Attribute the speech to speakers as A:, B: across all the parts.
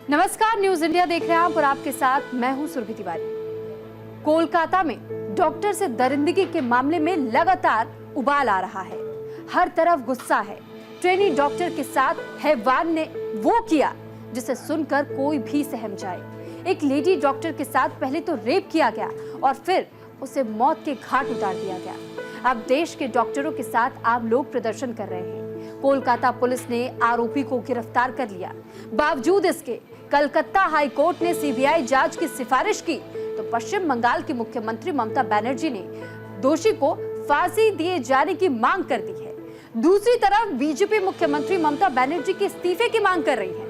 A: नमस्कार, news India देख रहे हैं आप और आपके साथ मैं हूं सुरभि तिवारी। कोलकाता में डॉक्टर से दरिंदगी के मामले में लगातार उबाल आ रहा है। हर तरफ गुस्सा है। ट्रेनी डॉक्टर के साथ हैवान ने वो किया जिसे सुनकर कोई भी सहम जाए। एक लेडी डॉक्टर के साथ पहले तो रेप किया गया और फिर उसे मौत के घाट उतार दिया गया। अब देश के डॉक्टरों के साथ आम लोग प्रदर्शन कर रहे हैं। कोलकाता पुलिस ने आरोपी को गिरफ्तार कर लिया। बावजूद इसके कलकत्ता हाई कोर्ट ने सीबीआई जांच की सिफारिश की तो पश्चिम बंगाल की मुख्यमंत्री ममता बनर्जी ने दोषी को फांसी दिए जाने की मांग कर दी है। दूसरी तरफ बीजेपी मुख्यमंत्री ममता बनर्जी के इस्तीफे की मांग कर रही है।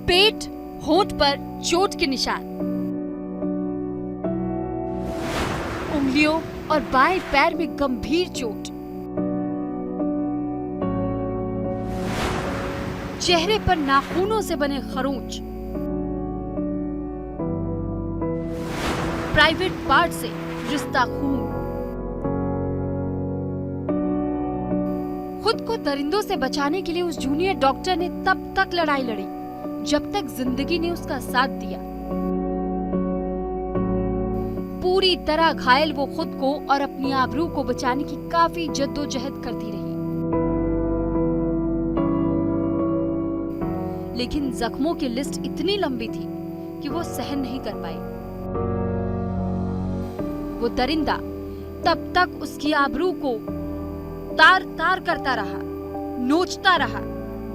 A: पेट, होंठ पर चोट के निशान, उंगलियों और बाएं पैर में गंभीर चोट, चेहरे पर नाखूनों से बने खरोंच, प्राइवेट पार्ट से रिश्ता खून। खुद को दरिंदों से बचाने के लिए उस जूनियर डॉक्टर ने तब तक लड़ाई लड़ी जब तक जिंदगी ने उसका साथ दिया। पूरी तरह घायल वो खुद को और अपनी आबरू को बचाने की काफी जद्दोजहद करती रही, लेकिन जख्मों की लिस्ट इतनी लंबी थी कि वो सहन नहीं कर पाई। वो दरिंदा तब तक उसकी आबरू को तार तार करता रहा, नोचता रहा,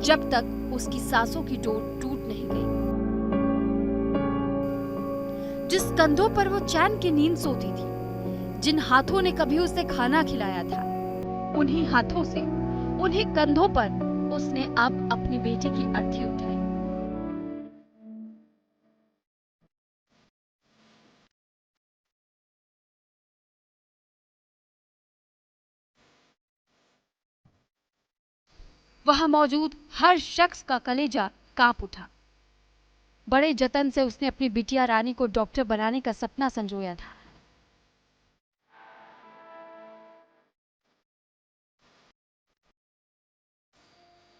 A: जब तक उसकी सांसों की डोर टूट नहीं गई। जिस कंधों पर वो चैन की नींद सोती थी, जिन हाथों ने कभी उसे खाना खिलाया था, उन्हीं हाथों से, उन्हीं कंधों पर उसने अब अपनी बेटी की अर्थी उठाई। वहां मौजूद हर शख्स का कलेजा कांप उठा। बड़े जतन से उसने अपनी बिटिया रानी को डॉक्टर बनाने का सपना संजोया था।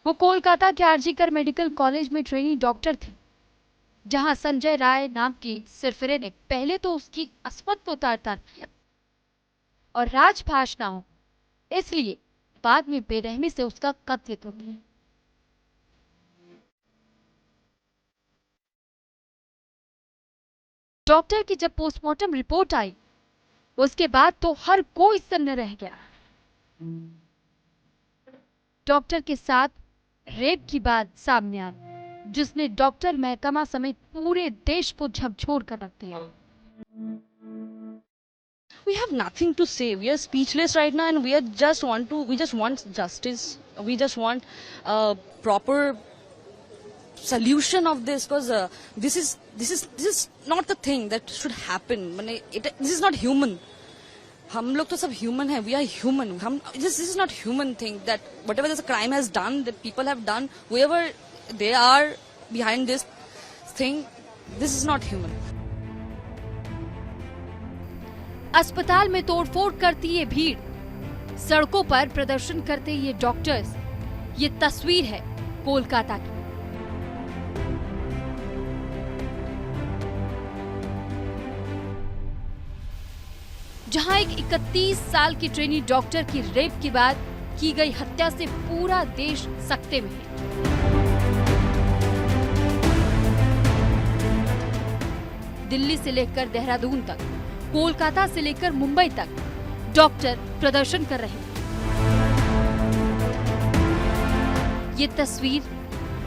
A: वो कोलकाता के आरजीकर मेडिकल कॉलेज में ट्रेनी डॉक्टर थी, जहां संजय राय नाम की सिरफिरे ने पहले तो उसकी अस्मत को तार-तार किया और राजभाष ना हो इसलिए बाद में बेरहमी से उसका कत्ल कर दिया। डॉक्टर की जब पोस्टमार्टम रिपोर्ट आई, उसके बाद तो हर कोई सन्न रह गया। डॉक्टर के साथ रेप की बात सामने आई, जिसने डॉक्टर महकमा समेत पूरे देश को झकझोर कर रख दिया।
B: We have nothing to say. We are speechless right now, and we just want justice. We just want a proper solution of this, because this is not the thing that should happen. This is not human. हम लोग तो सब human हैं. We are human. This is not human thing that whatever this crime has done, that people have done, whoever they are behind this thing, this is not human.
A: अस्पताल में तोड़फोड़ करती ये भीड़, सड़कों पर प्रदर्शन करते ये डॉक्टर्स, ये तस्वीर है कोलकाता की। जहां एक 31 साल की ट्रेनी डॉक्टर की रेप के बाद की गई हत्या से पूरा देश सकते में है। दिल्ली से लेकर देहरादून तक, कोलकाता से लेकर मुंबई तक डॉक्टर प्रदर्शन कर रहे हैं। ये तस्वीर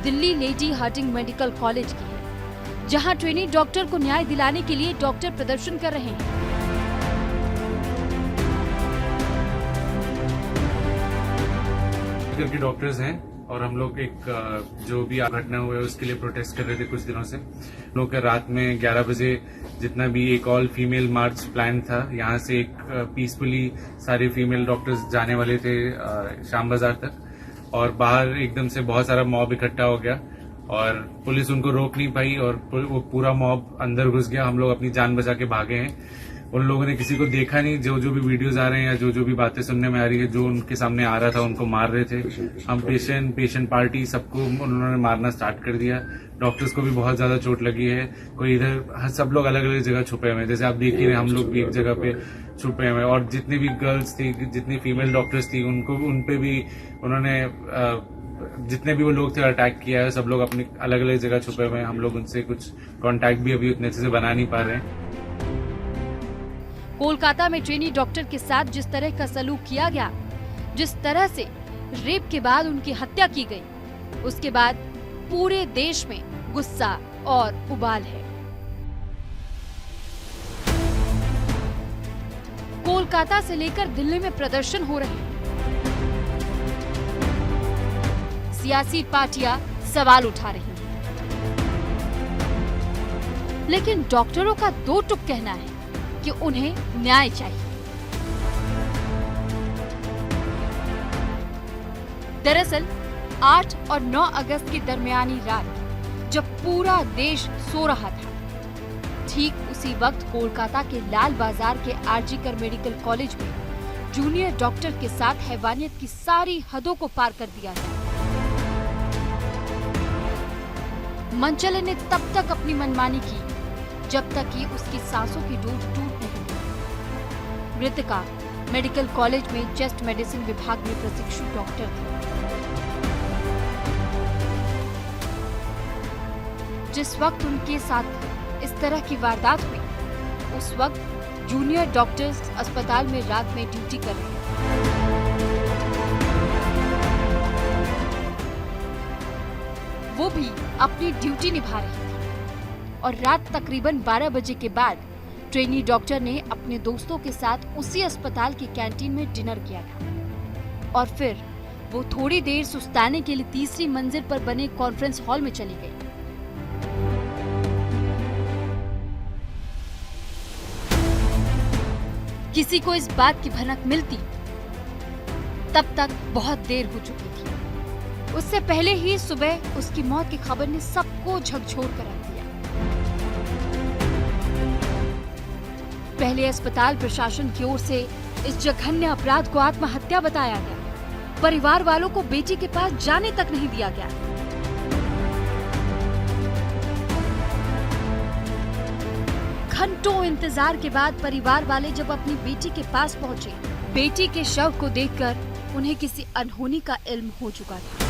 A: Delhi lady Harding medical college की है, जहां ट्रेनी डॉक्टर को न्याय दिलाने के लिए डॉक्टर प्रदर्शन कर रहे हैं।
C: मेडिकल के डॉक्टर्स हैं और हम लोग एक जो भी घटना हुआ है उसके लिए प्रोटेस्ट कर रहे थे कुछ दिनों से। लोग का रात में 11 बजे जितना भी एक ऑल फीमेल मार्च प्लान था, यहाँ से एक पीसफुली सारे फीमेल डॉक्टर्स जाने वाले थे शाम बाजार तक। और बाहर एकदम से बहुत सारा मॉब इकट्ठा हो गया और पुलिस उनको रोक नहीं पाई और वो पूरा मॉब अंदर घुस गया। हम लोग अपनी जान बचा के भागे हैं। उन लोगों ने किसी को देखा नहीं। जो भी वीडियोस आ रहे हैं या जो भी बातें सुनने में आ रही है, जो उनके सामने आ रहा था उनको मार रहे थे। हम पेशेंट पार्टी सबको उन्होंने मारना स्टार्ट कर दिया। डॉक्टर्स को भी बहुत ज्यादा चोट लगी है। कोई इधर, सब लोग अलग अलग जगह छुपे हुए हैं। जैसे आप देख ही रहे, हम लोग भी एक जगह पे छुपे हुए हैं। और जितनी भी गर्ल्स थी, जितनी फीमेल डॉक्टर्स थी, उनपे भी उन्होंने जितने भी वो लोग थे अटैक किया है। सब लोग अपनी अलग अलग जगह छुपे हुए हैं। हम लोग उनसे कुछ कांटेक्ट भी अभी उतने अच्छे से बना नहीं पा रहे हैं।
A: कोलकाता में ट्रेनी डॉक्टर के साथ जिस तरह का सलूक किया गया, जिस तरह से रेप के बाद उनकी हत्या की गई, उसके बाद पूरे देश में गुस्सा और उबाल है। कोलकाता से लेकर दिल्ली में प्रदर्शन हो रहे हैं। सियासी पार्टियां सवाल उठा रही हैं। लेकिन डॉक्टरों का दो टुक कहना है कि उन्हें न्याय चाहिए। दरअसल 8 और 9 अगस्त की दरमियानी रात जब पूरा देश सो रहा था, ठीक उसी वक्त कोलकाता के लाल बाजार के आरजीकर मेडिकल कॉलेज में जूनियर डॉक्टर के साथ हैवानियत की सारी हदों को पार कर दिया था। मंचले ने तब तक अपनी मनमानी की जब तक कि उसकी सांसों की डोर टूट नहीं गई। मृतका मेडिकल कॉलेज में चेस्ट मेडिसिन विभाग में प्रशिक्षु डॉक्टर थे। जिस वक्त उनके साथ इस तरह की वारदात हुई, उस वक्त जूनियर डॉक्टर्स अस्पताल में रात में ड्यूटी कर रहे थे। वो भी अपनी ड्यूटी निभा रही थी और रात तकरीबन 12 बजे के बाद ट्रेनी डॉक्टर ने अपने दोस्तों के साथ उसी अस्पताल की कैंटीन में डिनर किया था और फिर वो थोड़ी देर सुस्ताने के लिए तीसरी मंजिल पर बने कॉन्फ्रेंस हॉल में चली गई। किसी को इस बात की भनक मिलती तब तक बहुत देर हो चुकी थी। उससे पहले ही सुबह उसकी मौत की खबर ने सबको झकझोर कर रख दिया। पहले अस्पताल प्रशासन की ओर से इस जघन्य अपराध को आत्महत्या बताया गया। परिवार वालों को बेटी के पास जाने तक नहीं दिया गया। घंटों इंतजार के बाद परिवार वाले जब अपनी बेटी के पास पहुंचे, बेटी के शव को देखकर उन्हें किसी अनहोनी का इल्म हो चुका था।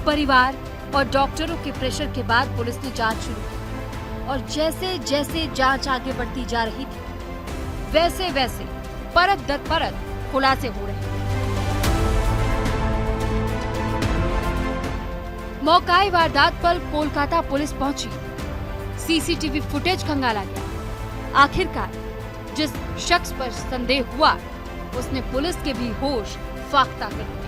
A: परिवार और डॉक्टरों के प्रेशर के बाद पुलिस ने जांच शुरू की और जैसे जैसे जांच आगे बढ़ती जा रही थी, वैसे वैसे परत दर परत खुलासे हो रहे थे। मौकाए वारदात पर कोलकाता पुलिस पहुंची। सीसीटीवी फुटेज खंगाला गया। आखिरकार जिस शख्स पर संदेह हुआ, उसने पुलिस के भी होश फाख्ता कर दिए।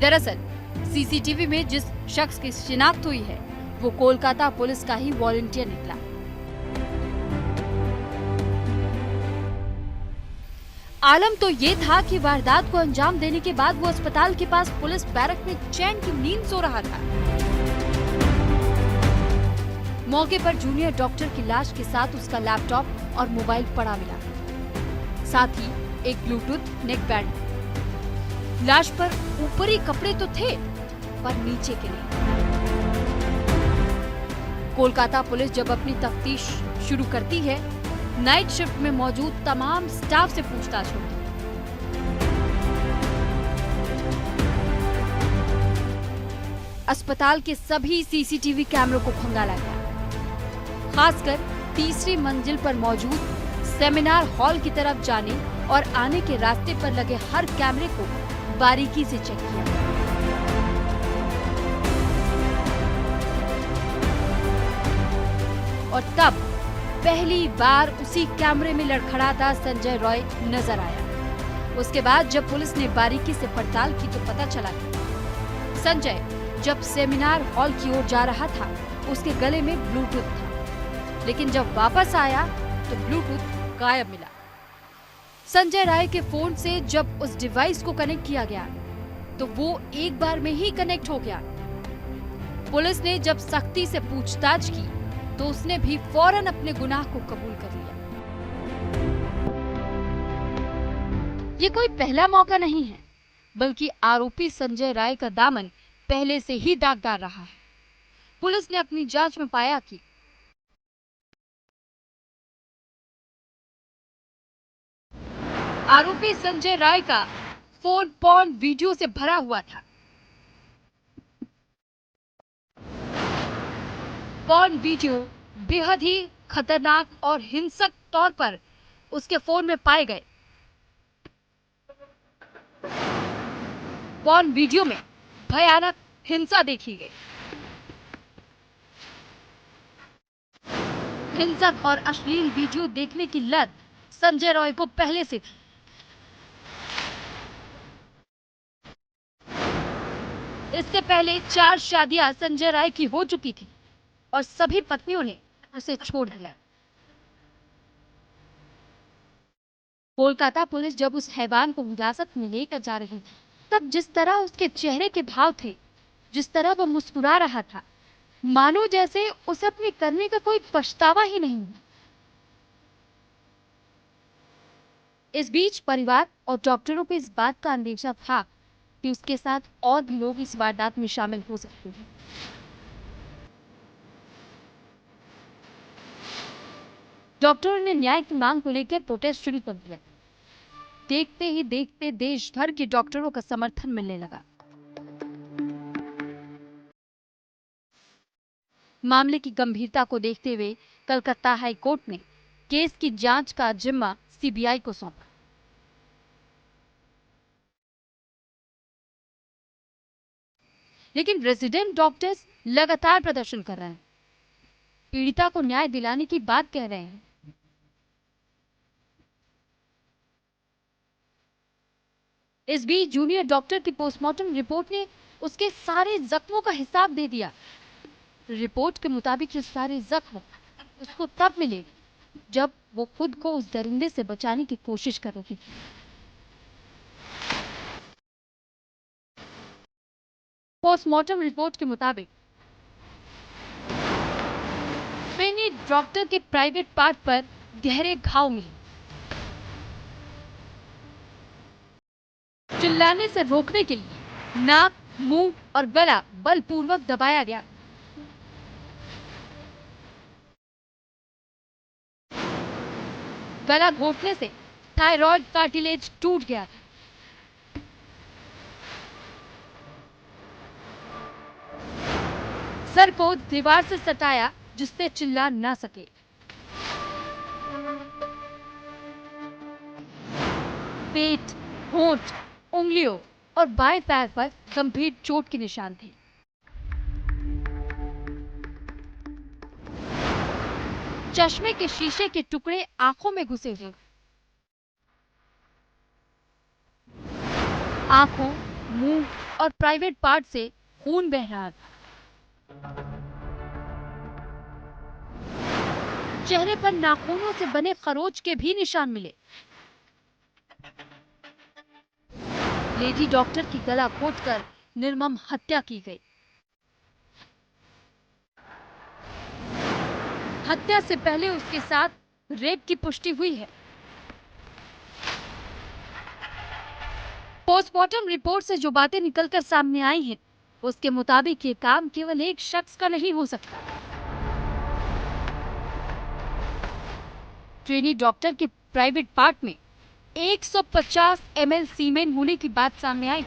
A: दरअसल सीसीटीवी में जिस शख्स की शिनाख्त हुई है, वो कोलकाता पुलिस का ही वॉलंटियर निकला। आलम तो ये था कि वारदात को अंजाम देने के बाद वो अस्पताल के पास पुलिस बैरक में चैन की नींद सो रहा था। मौके पर जूनियर डॉक्टर की लाश के साथ उसका लैपटॉप और मोबाइल पड़ा मिला, साथ ही एक ब्लूटूथ नेक बैंड। लाश पर ऊपरी कपड़े तो थे, पर नीचे के नहीं। कोलकाता पुलिस जब अपनी तफ्तीश शुरू करती है, नाइट शिफ्ट में मौजूद तमाम स्टाफ से पूछताछ होती है। अस्पताल के सभी सीसीटीवी कैमरों को खंगाला गया। खासकर तीसरी मंजिल पर मौजूद सेमिनार हॉल की तरफ जाने और आने के रास्ते पर लगे हर कैमरे को बारीकी से चेक किया। और तब पहली बार उसी कैमरे में लड़खड़ाता संजय रॉय नजर आया। उसके बाद जब पुलिस ने बारीकी से पड़ताल की तो पता चला कि संजय जब सेमिनार हॉल की ओर जा रहा था, उसके गले में ब्लूटूथ था, लेकिन जब वापस आया तो ब्लूटूथ गायब मिला। संजय राय के फोन से जब उस डिवाइस को कनेक्ट किया गया तो वो एक बार में ही कनेक्ट हो गया। पुलिस ने जब सख्ती से पूछताछ की तो उसने भी फौरन अपने गुनाह को कबूल कर लिया। ये कोई पहला मौका नहीं है, बल्कि आरोपी संजय राय का दामन पहले से ही दागदार रहा है। पुलिस ने अपनी जांच में पाया कि आरोपी संजय राय का फोन पॉर्न वीडियो से भरा हुआ था। पॉर्न वीडियो बेहद ही खतरनाक और हिंसक तौर पर उसके फोन में पाए गए। पॉर्न वीडियो में भयानक हिंसा देखी गई। हिंसक और अश्लील वीडियो देखने की लत संजय रॉय को पहले से थी। इससे पहले 4 शादियां संजय राय की हो चुकी थी और सभी पत्नियों ने उसे छोड़ दिया। कोलकाता पुलिस जब उस हैवान को हिरासत में लेकर जा रही थी, तब जिस तरह उसके चेहरे के भाव थे, जिस तरह वो मुस्कुरा रहा था, मानो जैसे उसे अपने करने का कोई पछतावा ही नहीं। इस बीच परिवार और डॉक्टरों को इस बात का अंदेशा था कि उसके साथ और भी लोग इस वारदात में शामिल हो सकते हैं। डॉक्टरों ने न्याय की मांग को लेकर प्रोटेस्ट शुरू कर दिया। देखते ही देखते देश भर के डॉक्टरों का समर्थन मिलने लगा। मामले की गंभीरता को देखते हुए कलकत्ता हाई कोर्ट ने केस की जांच का जिम्मा सीबीआई को सौंपा। लेकिन रेजिडेंट डॉक्टर्स लगातार प्रदर्शन कर रहे हैं, पीड़िता को न्याय दिलाने की बात कह रहे हैं। इस बीच जूनियर डॉक्टर की पोस्टमार्टम रिपोर्ट ने उसके सारे जख्मों का हिसाब दे दिया। रिपोर्ट के मुताबिक ये सारे जख्म उसको तब मिले जब वो खुद को उस दरिंदे से बचाने की कोशिश कर रही थी। पोस्टमार्टम रिपोर्ट के मुताबिक ट्रेनी डॉक्टर के प्राइवेट पार्ट पर गहरे घाव मिले। चिल्लाने से रोकने के लिए नाक, मुंह और गला बलपूर्वक दबाया गया। गला घोटने से थायराइड कार्टिलेज टूट गया था। सर को दीवार से सटाया जिससे चिल्ला ना सके। पेट, होंठ, उंगलियों और बाएं पैर पर गंभीर चोट के निशान थे। चश्मे के शीशे के टुकड़े आंखों में घुसे हुए। आंखों, मुंह और प्राइवेट पार्ट से खून बह रहा था। चेहरे पर नाखूनों से बने खरोच के भी निशान मिले। लेडी डॉक्टर की गला घोंटकर निर्मम हत्या की गई। हत्या से पहले उसके साथ रेप की पुष्टि हुई है। पोस्टमार्टम रिपोर्ट से जो बातें निकलकर सामने आई हैं, उसके मुताबिक ये काम केवल एक शख्स का नहीं हो सकता। ट्रेनी डॉक्टर के प्राइवेट पार्ट में 150 ml सीमेन होने की बात सामने आई।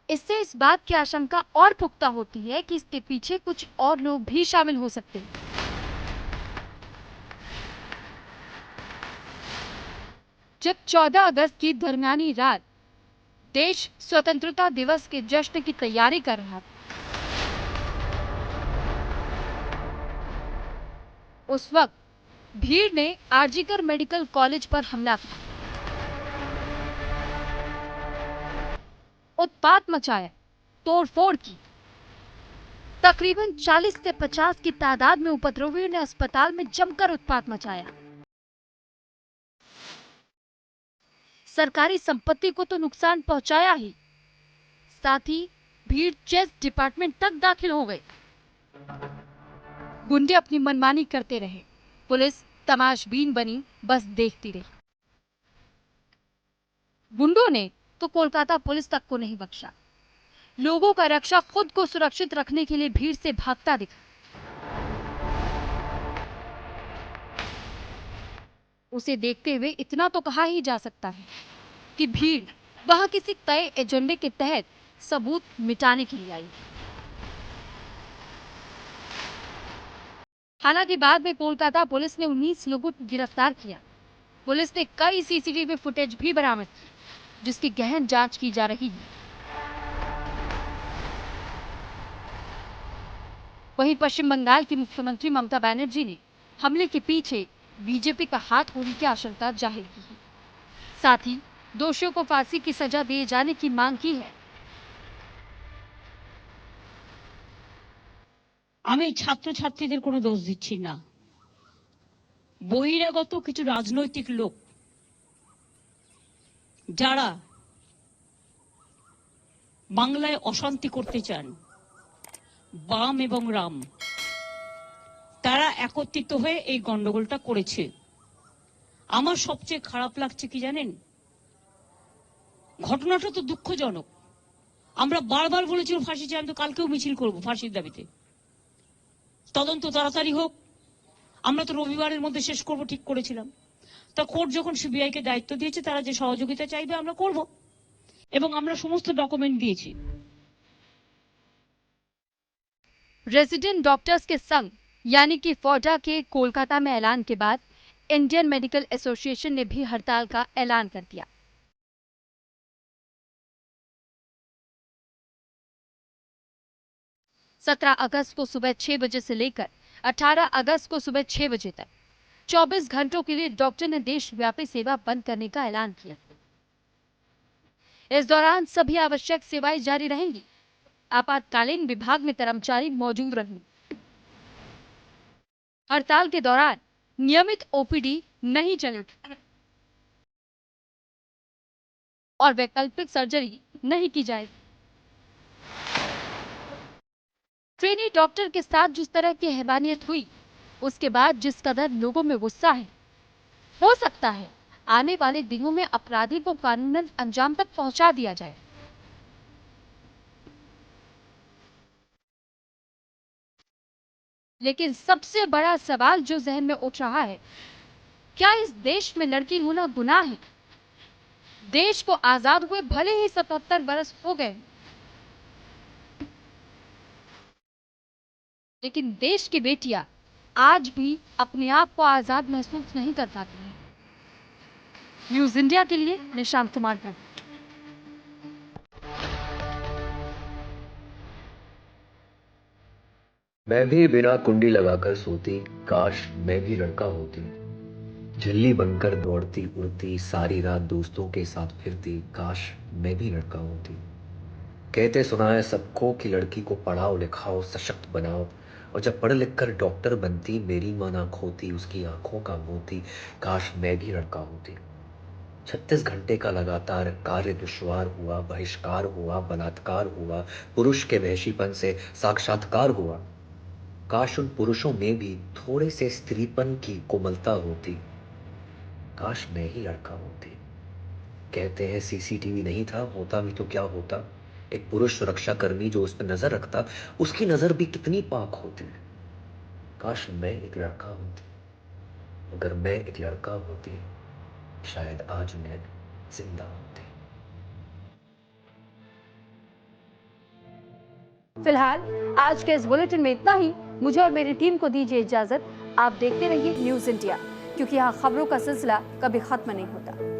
A: इससे इस बात की आशंका और पुख्ता होती है कि इसके पीछे कुछ और लोग भी शामिल हो सकते हैं। जब 14 अगस्त की दरमियानी रात देश स्वतंत्रता दिवस के जश्न की तैयारी कर रहा था, उस वक्त भीड़ ने आरजीकर मेडिकल कॉलेज पर हमला किया, उत्पात मचाया, तोड़फोड़ की। तकरीबन 40 से 50 की तादाद में उपद्रवियों ने अस्पताल में जमकर उत्पात मचाया। सरकारी संपत्ति को तो नुकसान पहुंचाया ही, साथ ही भीड़ चेस डिपार्टमेंट तक दाखिल हो गए। गुंडे अपनी मनमानी करते रहे, पुलिस तमाशबीन बनी, बस देखती रही। गुंडों ने तो कोलकाता पुलिस तक को नहीं बख्शा। लोगों का रक्षा खुद को सुरक्षित रखने के लिए भीड़ से भागता दिखा। उसे देखते हुए इतना तो कहा ही जा सकता है कि भीड़ वहां किसी तय एजेंडे के तहत सबूत मिटाने के लिए आई। हालांकि बाद में कोलकाता पुलिस ने 19 लोगों को गिरफ्तार किया। पुलिस ने कई सीसीटीवी फुटेज भी बरामद की, जिसकी गहन जांच की जा रही है। वहीं पश्चिम बंगाल की मुख्यमंत्री ममता बनर्जी ने हमले के पीछे बीजेपी का हाथ होने की आशंका जाहिर की है। साथ ही दोषियों को फांसी की सजा दिए जाने की मांग की है।
D: আমি ছাত্রছাত্রীদের কোনো দোষ দিচ্ছি না, বহিরাগত কিছু রাজনৈতিক লোক যারা বাংলায় অশান্তি করতে চান, বাম এবং রাম, তারা একত্রিত হয়ে এই গন্ডগোলটা করেছে। আমার সবচেয়ে খারাপ লাগছে কি জানেন, ঘটনাটা তো দুঃখজনক। আমরা বারবার বলেছিলাম ফাঁসি চাই, আমি তো কালকেও মিছিল করব ফাঁসির দাবিতে। তদন্ত তাড়াতাড়ি হোক, আমরা তো রবিবারের মধ্যে শেষ করব ঠিক করেছিলাম। তা কোর্ট যখন সিবিআই কে দায়িত্ব দিয়েছে, তারা যে সহযোগিতা চাইবে আমরা করব এবং আমরা সমস্ত ডকুমেন্ট দিয়েছি।
A: रेजिडेंट डॉक्टर्स के संघ यानी कि फॉडा के कोलकाता में ऐलान के बाद इंडियन मेडिकल एसोसिएशन ने भी हड़ताल का ऐलान कर दिया। सत्रह अगस्त को सुबह 6 बजे से लेकर 18 अगस्त को सुबह 6 बजे तक 24 घंटों के लिए डॉक्टर ने देशव्यापी सेवा बंद करने का ऐलान किया। इस दौरान सभी आवश्यक सेवाएं जारी रहेंगी। आपातकालीन विभाग में कर्मचारी मौजूद रहेंगे। हड़ताल के दौरान नियमित ओपीडी नहीं चलेगी और वैकल्पिक सर्जरी नहीं की जाएगी। ट्रेनी डॉक्टर के साथ जिस तरह की हैवानियत हुई, उसके बाद जिस कदर लोगों में गुस्सा है, हो सकता है आने वाले दिनों में अपराधी को कानूनन अंजाम तक पहुंचा दिया जाए। लेकिन सबसे बड़ा सवाल जो जहन में उठ रहा है, क्या इस देश में लड़की होना गुनाह है? देश को आजाद हुए भले ही 77 बरस हो गए, लेकिन देश की बेटियां आज भी अपने आप को आजाद महसूस नहीं कर पाती हैं। न्यूज इंडिया के लिए निशांत कुमार का।
E: मैं भी बिना कुंडी लगाकर सोती, काश मैं भी लड़का होती। झिल्ली बनकर दौड़ती उड़ती, सारी रात दोस्तों के साथ फिरती, काश मैं भी लड़का होती। कहते सुना है सबको कि लड़की को पढ़ाओ लिखाओ सशक्त बनाओ, और जब पढ़ लिख कर डॉक्टर बनती मेरी मां ना खोती उसकी आंखों का मोती, काश मैं भी लड़का होती। 36 घंटे का लगातार कार्य दुश्वार हुआ, बहिष्कार हुआ, बलात्कार हुआ, पुरुष के वहशीपन से साक्षात्कार हुआ, काश उन पुरुषों में भी थोड़े से स्त्रीपन की कोमलता होती, काश मैं ही लड़का होती। कहते हैं सीसीटीवी नहीं था, होता भी तो क्या होता, एक पुरुष सुरक्षा कर्मी जो उस पर नजर रखता, उसकी नजर भी कितनी पाक होती। काश मैं एक लड़का होती, अगर मैं एक लड़का होती शायद आज मैं जिंदा होती।
A: फिलहाल आज के इस बुलेटिन में इतना ही। मुझे और मेरी टीम को दीजिए इजाजत। आप देखते रहिए न्यूज इंडिया, क्योंकि यहाँ खबरों का सिलसिला कभी खत्म नहीं होता।